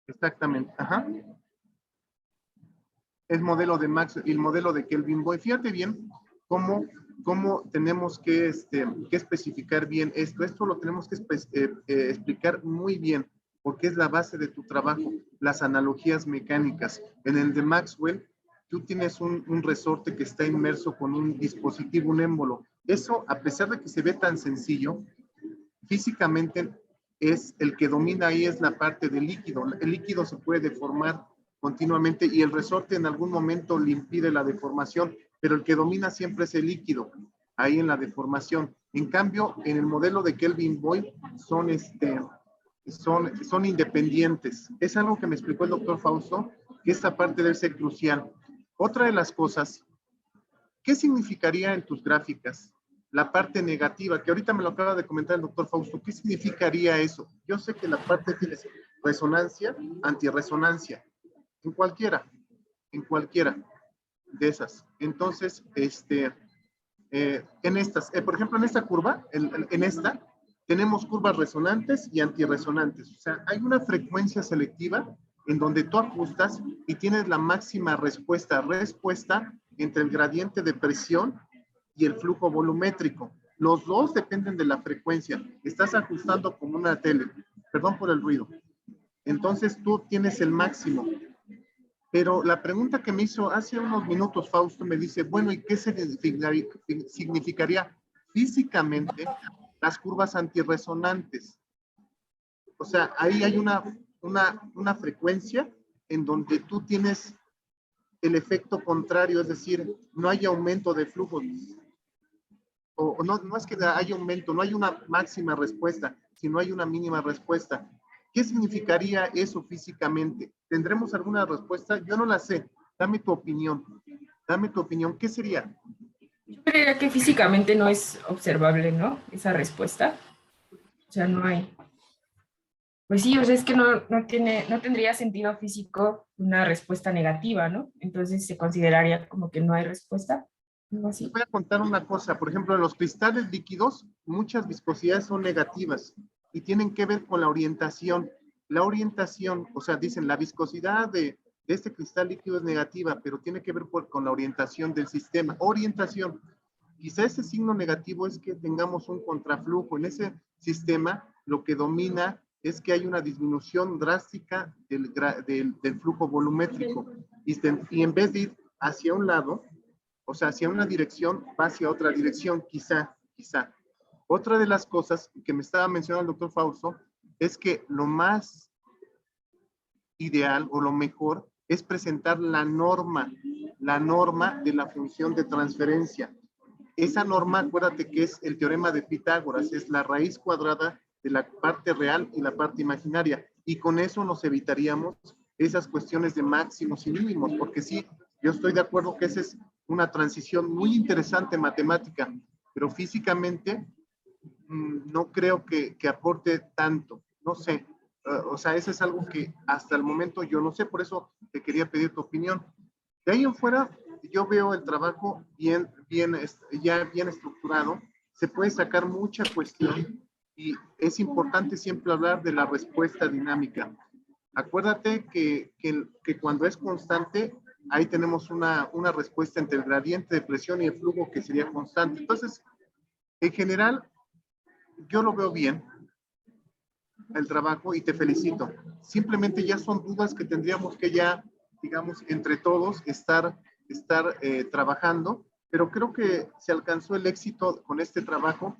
Exactamente, ajá. Es modelo de Max, el modelo de Kelvin Boy. Fíjate bien cómo tenemos que especificar bien esto. Esto lo tenemos que explicar muy bien, porque es la base de tu trabajo, las analogías mecánicas. En el de Maxwell, tú tienes un resorte que está inmerso con un dispositivo, un émbolo. Eso, a pesar de que se ve tan sencillo, físicamente es el que domina ahí es la parte del líquido. El líquido se puede deformar continuamente y el resorte en algún momento le impide la deformación, pero el que domina siempre es el líquido, ahí en la deformación. En cambio, en el modelo de Kelvin Boy son independientes. Es algo que me explicó el doctor Fausto, que esta parte debe ser crucial. Otra de las cosas, ¿qué significaría en tus gráficas la parte negativa? Que ahorita me lo acaba de comentar el doctor Fausto. ¿Qué significaría eso? Yo sé que la parte tiene resonancia, antirresonancia, en cualquiera de esas. Entonces, en estas, por ejemplo, en esta curva, en esta, tenemos curvas resonantes y antirresonantes. O sea, hay una frecuencia selectiva en donde tú ajustas y tienes la máxima respuesta entre el gradiente de presión y el flujo volumétrico. Los dos dependen de la frecuencia. Estás ajustando como una tele. Perdón por el ruido. Entonces tú tienes el máximo. Pero la pregunta que me hizo hace unos minutos Fausto me dice, bueno, ¿y qué significaría físicamente las curvas antirresonantes? O sea, ahí hay una frecuencia en donde tú tienes el efecto contrario, es decir, no hay aumento de flujo. O no es que haya aumento, no hay una máxima respuesta, sino hay una mínima respuesta. ¿Qué significaría eso físicamente? ¿Tendremos alguna respuesta? Yo no la sé. Dame tu opinión. Dame tu opinión. ¿Qué sería? Yo creería que físicamente no es observable, ¿no? Esa respuesta. O sea, no hay. Pues sí, o sea, es que no tendría sentido físico una respuesta negativa, ¿no? Entonces se consideraría como que no hay respuesta. Algo así. Voy a contar una cosa. Por ejemplo, en los cristales líquidos, muchas viscosidades son negativas y tienen que ver con la orientación. La orientación, o sea, dicen la viscosidad de este cristal líquido es negativa, pero tiene que ver con la orientación del sistema. Orientación. Quizá ese signo negativo es que tengamos un contraflujo. En ese sistema, lo que domina es que hay una disminución drástica del flujo volumétrico. Y en vez de ir hacia un lado, o sea, hacia una dirección, va hacia otra dirección, quizá. Otra de las cosas que me estaba mencionando el doctor Fausto es que lo más ideal o lo mejor es presentar la norma de la función de transferencia. Esa norma, acuérdate que es el teorema de Pitágoras, es la raíz cuadrada de la parte real y la parte imaginaria. Y con eso nos evitaríamos esas cuestiones de máximos y mínimos, porque sí, yo estoy de acuerdo que esa es una transición muy interesante matemática, pero físicamente no creo que aporte tanto, no sé. O sea, eso es algo que hasta el momento yo no sé, por eso te quería pedir tu opinión. De ahí en fuera, yo veo el trabajo ya bien estructurado, se puede sacar mucha cuestión y es importante siempre hablar de la respuesta dinámica. Acuérdate que cuando es constante, ahí tenemos una respuesta entre el gradiente de presión y el flujo que sería constante. Entonces, en general, yo lo veo bien, el trabajo, y te felicito. Simplemente ya son dudas que tendríamos que ya, digamos, entre todos estar trabajando, pero creo que se alcanzó el éxito con este trabajo.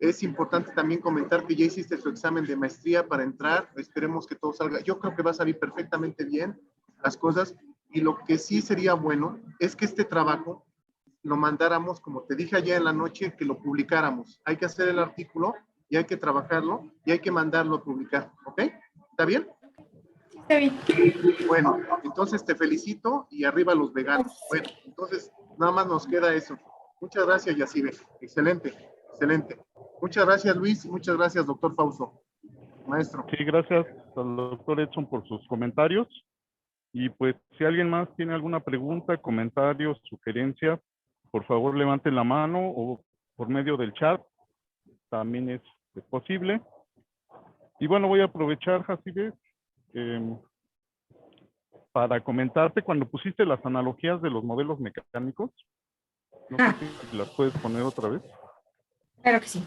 Es importante también comentar que ya hiciste su examen de maestría para entrar, esperemos que todo salga. Yo creo que va a salir perfectamente bien las cosas, y lo que sí sería bueno es que este trabajo lo mandáramos, como te dije ayer en la noche, que lo publicáramos. Hay que hacer el artículo y hay que trabajarlo y hay que mandarlo a publicar, ¿ok? ¿Está bien? Está bien. Bueno, entonces te felicito y arriba los veganos. Bueno, entonces nada más nos queda eso. Muchas gracias, Yacibe. Excelente, excelente. Muchas gracias, Luis, y muchas gracias, doctor Fausto, maestro. Sí, gracias al doctor Edson por sus comentarios. Y pues si alguien más tiene alguna pregunta, comentario, sugerencia, por favor levanten la mano o por medio del chat, también es posible. Y bueno, voy a aprovechar, Jacibe, para comentarte cuando pusiste las analogías de los modelos mecánicos. No sé si las puedes poner otra vez. Claro que sí.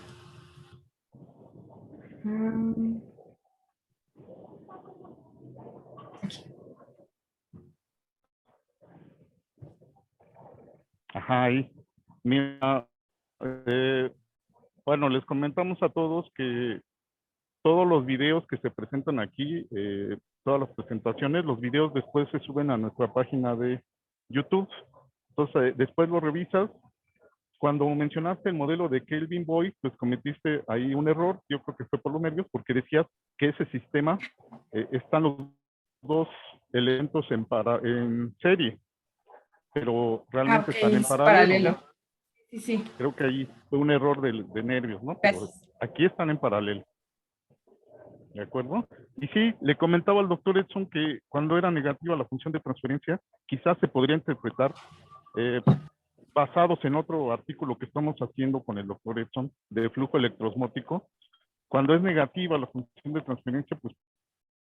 Aquí. Ajá, ahí. Mira, bueno, les comentamos a todos que todos los videos que se presentan aquí, todas las presentaciones, los videos después se suben a nuestra página de YouTube. Entonces, después lo revisas. Cuando mencionaste el modelo de Kelvin Boy, pues cometiste ahí un error. Yo creo que fue por los nervios, porque decías que ese sistema están los dos elementos en serie, pero realmente Ok, están en es paralelo, ¿no? paralelo. Sí, sí. Creo que ahí fue un error de nervios, ¿no? Pero Gracias. aquí están en paralelo. ¿De acuerdo? Y sí, le comentaba al doctor Edson que cuando era negativa la función de transferencia, quizás se podría interpretar basados en otro artículo que estamos haciendo con el doctor Edson de flujo electroosmótico. Cuando es negativa la función de transferencia, pues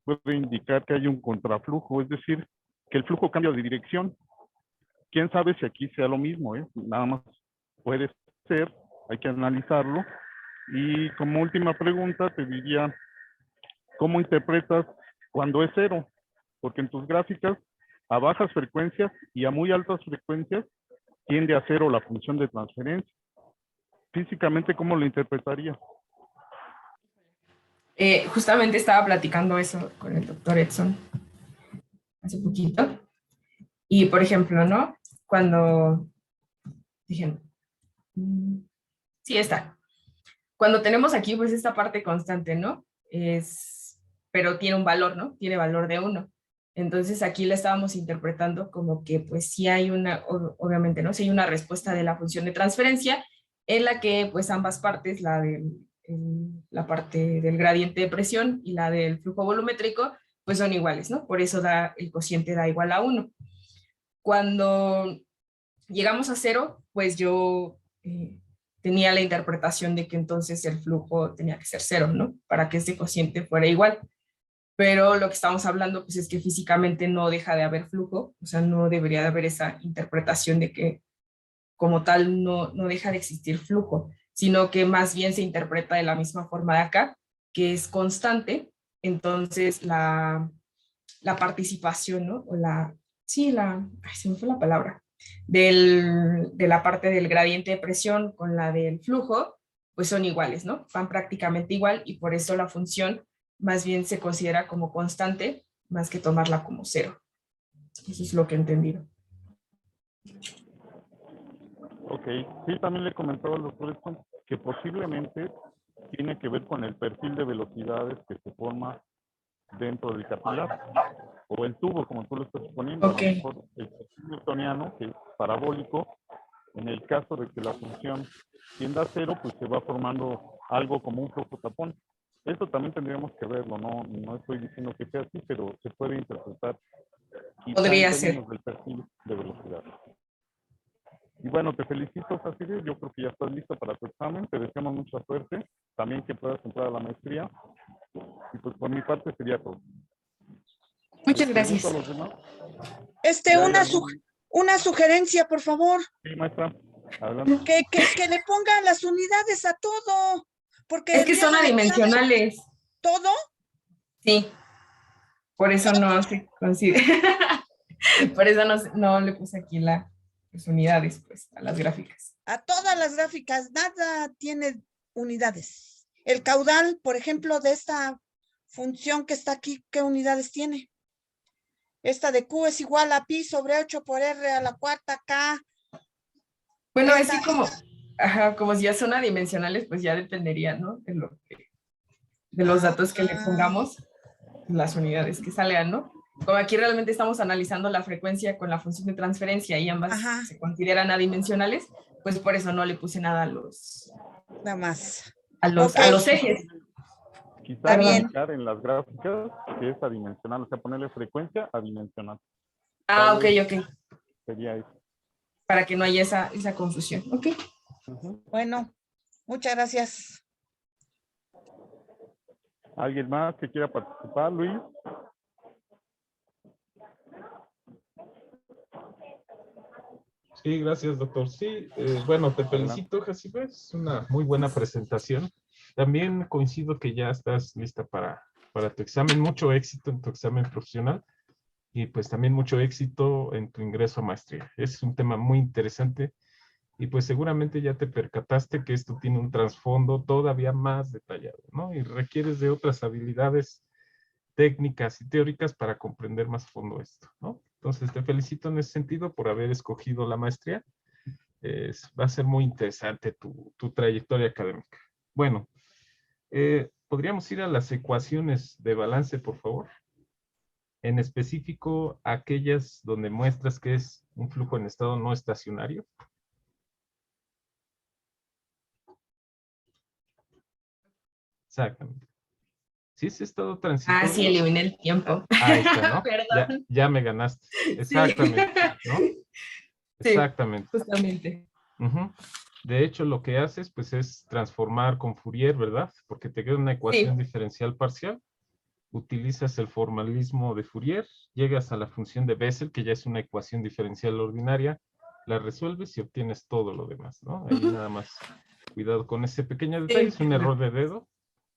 puede indicar que hay un contraflujo, es decir, que el flujo cambia de dirección. Quién sabe si aquí sea lo mismo, ¿eh? Nada más puede ser, hay que analizarlo. Y como última pregunta, te diría, ¿cómo interpretas cuando es cero? Porque en tus gráficas, a bajas frecuencias y a muy altas frecuencias, tiende a cero la función de transferencia. Físicamente, ¿cómo lo interpretaría? Justamente estaba platicando eso con el doctor Edson hace poquito. Y, por ejemplo, ¿no? Cuando dije, sí, está. Cuando tenemos aquí, pues, esta parte constante, ¿no? Pero tiene un valor, ¿no? Tiene valor de 1. Entonces, aquí la estábamos interpretando como que, pues, sí hay obviamente, ¿no? Sí hay una respuesta de la función de transferencia en la que, pues, ambas partes, la parte del gradiente de presión y la del flujo volumétrico, pues son iguales, ¿no? Por eso el cociente da igual a 1. Cuando llegamos a 0, pues yo tenía la interpretación de que entonces el flujo tenía que ser 0, ¿no? Para que este cociente fuera igual. Pero lo que estamos hablando, pues es que físicamente no deja de haber flujo, o sea, no debería de haber esa interpretación de que como tal no deja de existir flujo, sino que más bien se interpreta de la misma forma de acá, que es constante. Entonces la participación, ¿no? Ay, se me fue la palabra, de la parte del gradiente de presión con la del flujo, pues son iguales, ¿no? Van prácticamente igual y por eso la función más bien se considera como constante más que tomarla como 0. Eso es lo que he entendido. Ok, sí, también le comentaba al doctor Edson que posiblemente tiene que ver con el perfil de velocidades que se forma dentro del capilar o el tubo, como tú lo estás suponiendo. Ok. A lo mejor el perfil newtoniano, que es parabólico, en el caso de que la función tienda a 0, pues se va formando algo como un flujo tapón. Eso también tendríamos que verlo, no estoy diciendo que sea así, pero se puede interpretar quizá Podría en ser. términos del perfil de velocidad. Y bueno, te felicito, Jacibe. Yo creo que ya estás lista para tu examen. Te deseamos mucha suerte. También que puedas entrar a la maestría. Y pues por mi parte sería todo. Muchas ¿Les pregunto a gracias. los demás? Si hay algún... Una sugerencia, por favor, Sí, maestra. Adelante. que le pongan las unidades a todo, porque Es el que día son del examen, adimensionales. todo, Sí, por eso no se considera. Por eso no le puse aquí las unidades, pues, a las gráficas. a todas las gráficas, nada tiene unidades. El caudal, por ejemplo, de esta función que está aquí, ¿qué unidades tiene? Esta de Q es igual a pi sobre 8 por R a la cuarta K. Bueno, es Esta, que como Ajá, como si ya son adimensionales, pues ya dependería, ¿no? De los datos que le pongamos, las unidades que salgan, ¿no? Como aquí realmente estamos analizando la frecuencia con la función de transferencia y ambas Ajá. se consideran adimensionales, pues por eso no le puse nada Nada más. a los ejes. Quizá Perdón. indicar en las gráficas que es adimensional, o sea, ponerle frecuencia adimensional. Ah, ok, Tal vez ok. sería eso. Para que no haya esa confusión. Ok. Bueno, muchas gracias. ¿Alguien más que quiera participar, Luis? Sí, gracias, doctor. Sí, bueno, te felicito, Jacibe. Es una muy buena presentación. También coincido que ya estás lista para tu examen. Mucho éxito en tu examen profesional y pues también mucho éxito en tu ingreso a maestría. Es un tema muy interesante y pues seguramente ya te percataste que esto tiene un trasfondo todavía más detallado, ¿no? Y requieres de otras habilidades técnicas y teóricas para comprender más a fondo esto, ¿no? Entonces te felicito en ese sentido por haber escogido la maestría. Va a ser muy interesante tu trayectoria académica. Bueno, podríamos ir a las ecuaciones de balance, por favor. En específico, aquellas donde muestras que es un flujo en estado no estacionario. Exactamente. Si es estado transitorio. Ah, sí, eliminé el tiempo. Ahí está, ¿no? Perdón. Ya me ganaste. Exactamente, ¿no? Exactamente. Sí, justamente. De hecho, lo que haces, pues, es transformar con Fourier, ¿verdad? Porque te queda una ecuación diferencial parcial. Utilizas el formalismo de Fourier, llegas a la función de Bessel, que ya es una ecuación diferencial ordinaria, la resuelves y obtienes todo lo demás, ¿no? Ahí nada más, cuidado con ese pequeño detalle, es un error de dedo.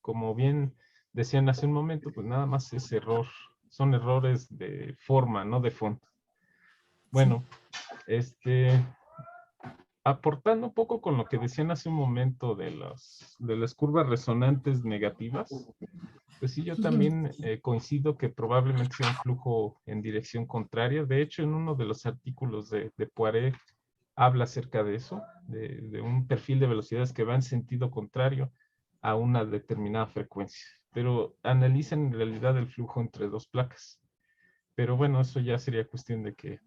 Como bien decían hace un momento, pues nada más es error, son errores de forma, no de fondo. Bueno, aportando un poco con lo que decían hace un momento de las curvas resonantes negativas, pues sí, yo también coincido que probablemente sea un flujo en dirección contraria. De hecho, en uno de los artículos de Poiré habla acerca de eso, de un perfil de velocidades que va en sentido contrario a una determinada frecuencia. Pero analizan en realidad el flujo entre dos placas. Pero bueno, eso ya sería cuestión de que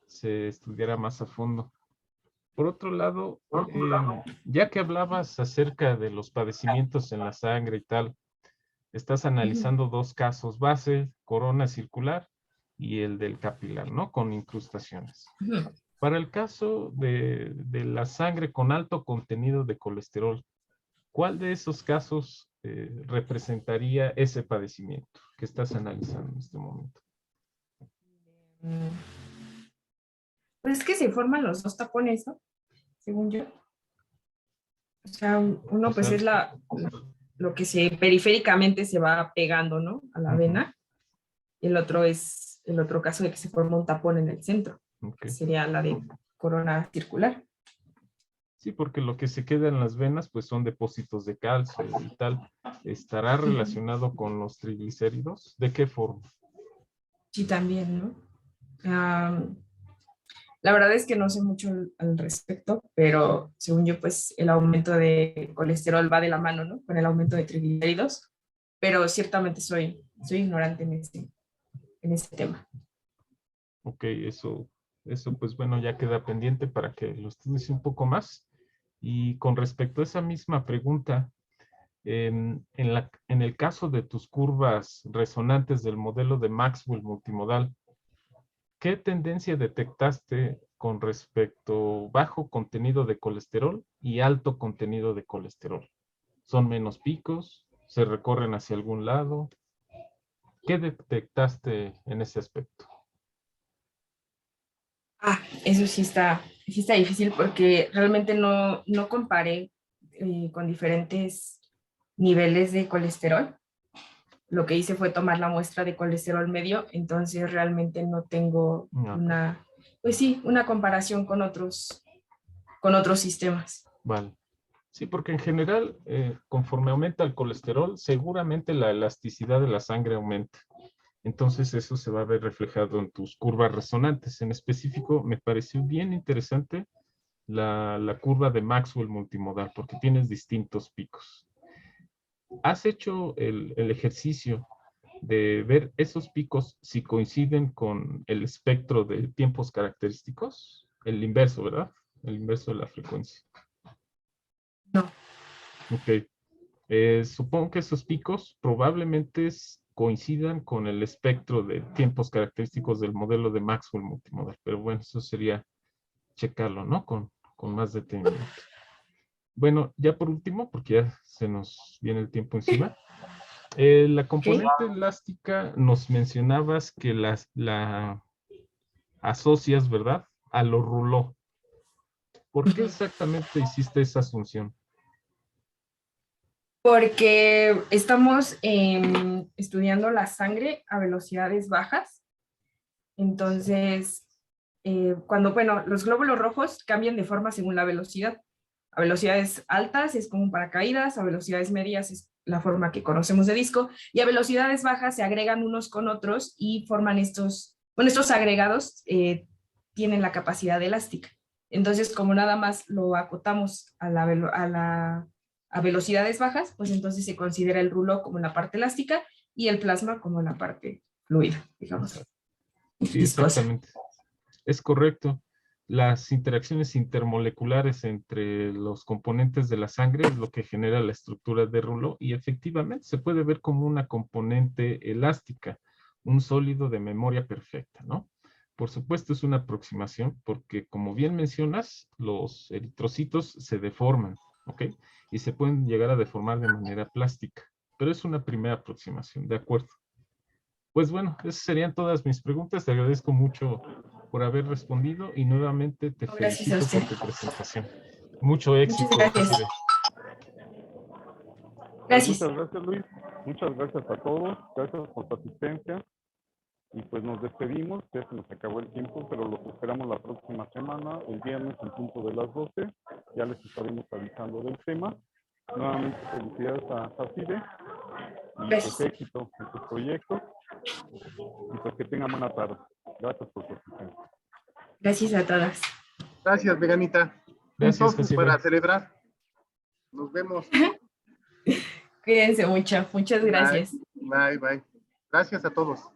se estudiara más a fondo. Por otro lado, ya que hablabas acerca de los padecimientos en la sangre y tal, estás analizando dos casos base, corona circular y el del capilar, ¿no? Con incrustaciones. Para el caso de la sangre con alto contenido de colesterol, ¿cuál de esos casos representaría ese padecimiento que estás analizando en este momento? Pues es que se forman los dos tapones, ¿no? Según yo. O sea, uno pues es lo que periféricamente se va pegando, ¿no? A la vena. Y el otro caso de que se forma un tapón en el centro. Que sería la de corona circular. Sí, porque lo que se queda en las venas pues son depósitos de calcio y tal. ¿Estará relacionado con los triglicéridos? ¿De qué forma? Sí, también, ¿no? La verdad es que no sé mucho al respecto, pero según yo, pues el aumento de colesterol va de la mano, ¿no? Con el aumento de triglicéridos, pero ciertamente soy ignorante en ese tema. Ok, eso pues bueno, ya queda pendiente para que lo estudies un poco más. Y con respecto a esa misma pregunta, en el caso de tus curvas resonantes del modelo de Maxwell multimodal, ¿qué tendencia detectaste con respecto bajo contenido de colesterol y alto contenido de colesterol? ¿Son menos picos? ¿Se recorren hacia algún lado? ¿Qué detectaste en ese aspecto? Eso sí está difícil porque realmente no comparé con diferentes niveles de colesterol. Lo que hice fue tomar la muestra de colesterol medio, entonces realmente no tengo una comparación con otros sistemas. Vale. Sí, porque en general, conforme aumenta el colesterol, seguramente la elasticidad de la sangre aumenta. Entonces eso se va a ver reflejado en tus curvas resonantes. En específico, me pareció bien interesante la curva de Maxwell multimodal, porque tienes distintos picos. ¿Has hecho el ejercicio de ver esos picos si coinciden con el espectro de tiempos característicos? El inverso, ¿verdad? El inverso de la frecuencia. No. Ok. Supongo que esos picos probablemente coincidan con el espectro de tiempos característicos del modelo de Maxwell multimodal. Pero bueno, eso sería checarlo, ¿no? Con más detenimiento. Bueno, ya por último, porque ya se nos viene el tiempo encima. La componente elástica nos mencionabas que la asocias, ¿verdad? A lo ruló. ¿Por qué exactamente hiciste esa asunción? Porque estamos estudiando la sangre a velocidades bajas. Entonces, bueno, los glóbulos rojos cambian de forma según la velocidad. A velocidades altas es como un paracaídas, a velocidades medias es la forma que conocemos de disco, y a velocidades bajas se agregan unos con otros y forman estos agregados tienen la capacidad elástica. Entonces, como nada más lo acotamos a velocidades bajas, pues entonces se considera el rulo como la parte elástica y el plasma como la parte fluida, digamos. Sí, Viscosa. exactamente. Es correcto. Las interacciones intermoleculares entre los componentes de la sangre es lo que genera la estructura de Rouleau y efectivamente se puede ver como una componente elástica, un sólido de memoria perfecta, ¿no? Por supuesto es una aproximación porque como bien mencionas, los eritrocitos se deforman, ¿ok? Y se pueden llegar a deformar de manera plástica, pero es una primera aproximación, ¿de acuerdo? Pues bueno, esas serían todas mis preguntas. Te agradezco mucho por haber respondido y nuevamente te Gracias a felicito usted. por tu presentación. Mucho éxito. Muchas gracias. José. Gracias. Muchas gracias, Luis. Muchas gracias a todos. Gracias por tu asistencia. Y pues nos despedimos. Ya se nos acabó el tiempo, pero los esperamos la próxima semana, el viernes en punto de las 12. Ya les estaremos avisando del tema. Nuevamente felicidades a Jafide y pues Gracias. éxito en tus proyectos. Y pues que tengan buena tarde. Gracias por su asistencia. Gracias a todas. Gracias, Veganita. Gracias, Puntos José. para celebrar. Nos vemos. Cuídense mucho. Muchas Bye. gracias. Bye, bye. Gracias a todos.